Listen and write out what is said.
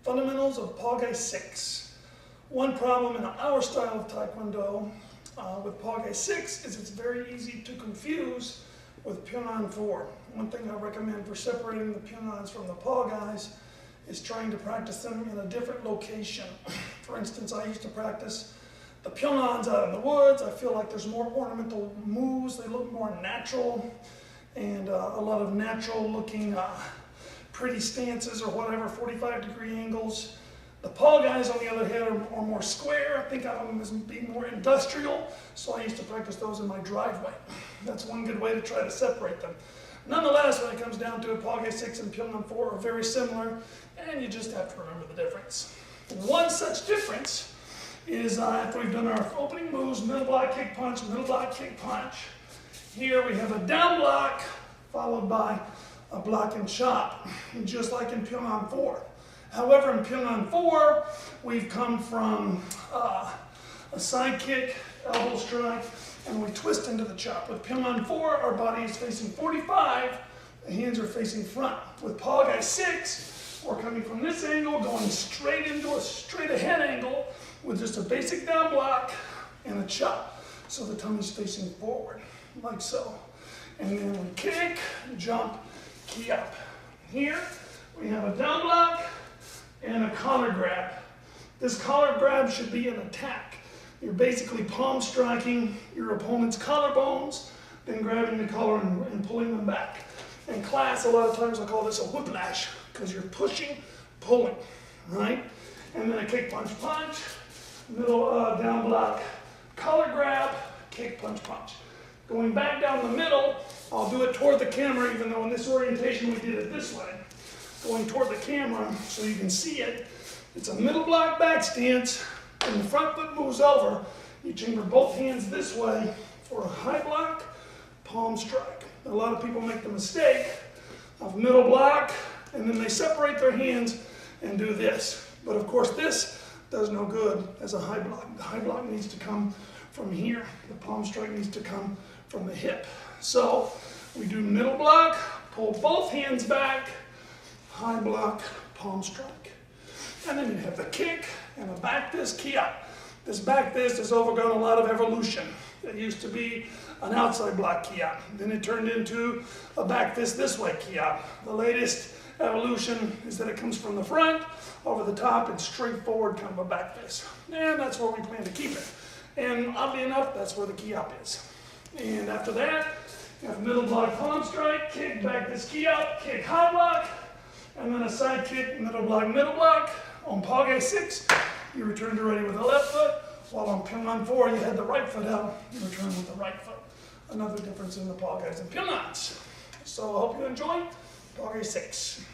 Fundamentals of Pal Gwe 6. One problem in our style of Taekwondo with Pal Gwe 6 is it's very easy to confuse with Pyongan 4. One thing I recommend for separating the Pyongans from the Pal guys is trying to practice them in a different location. For instance, I used to practice the Pyongans out in the woods. I feel like there's more ornamental moves. They look more natural and a lot of natural looking pretty stances or whatever, 45-degree angles. The Pal guys, on the other hand, are more square. I think of them as being more industrial, so I used to practice those in my driveway. That's one good way to try to separate them. Nonetheless, when it comes down to it, Pal Gwe 6 and Pyongan 4 are very similar, and you just have to remember the difference. One such difference is after we've done our opening moves, middle block, kick punch, middle block, kick punch. Here we have a down block followed by a block and chop, just like in Pyongan 4. However, in Pyongan 4, we've come from a side kick, elbow strike, and we twist into the chop. With Pyongan 4, our body is facing 45, the hands are facing front. With Pal Gwe 6, we're coming from this angle, going straight into a straight ahead angle with just a basic down block and a chop. So the tummy's facing forward, like so. And then we kick, jump, key up. Here, we have a down block and a collar grab. This collar grab should be an attack. You're basically palm striking your opponent's collarbones, then grabbing the collar and pulling them back. In class, a lot of times I call this a whiplash, because you're pushing, pulling, right? And then a kick, punch, punch, middle down block, collar grab, kick, punch, punch. Going back down the middle, I'll do it toward the camera, even though in this orientation we did it this way. Going toward the camera so you can see it. It's a middle block back stance, and the front foot moves over. You chamber both hands this way for a high block, palm strike. A lot of people make the mistake of middle block, and then they separate their hands and do this. But of course this does no good as a high block. The high block needs to come from here. The palm strike needs to come from the hip. So we do middle block, pull both hands back, high block, palm strike. And then you have the kick and a back fist, key up. This back fist has overgone a lot of evolution. It used to be an outside block key up. Then it turned into a back fist this way key up. The latest evolution is that it comes from the front, over the top, and straight forward kind of a back fist. And that's where we plan to keep it. And oddly enough, that's where the key up is. And after that, you have middle block, palm strike, kick, back fist, key up, kick, high block, and then a side kick, middle block, middle block. On Pal Gwe 6, you return to ready with the left foot, while on Pyongan 4, you had the right foot out, you return with the right foot. Another difference in the Pal Gwes and Pyongans. So I hope you enjoy Pal Gwe 6.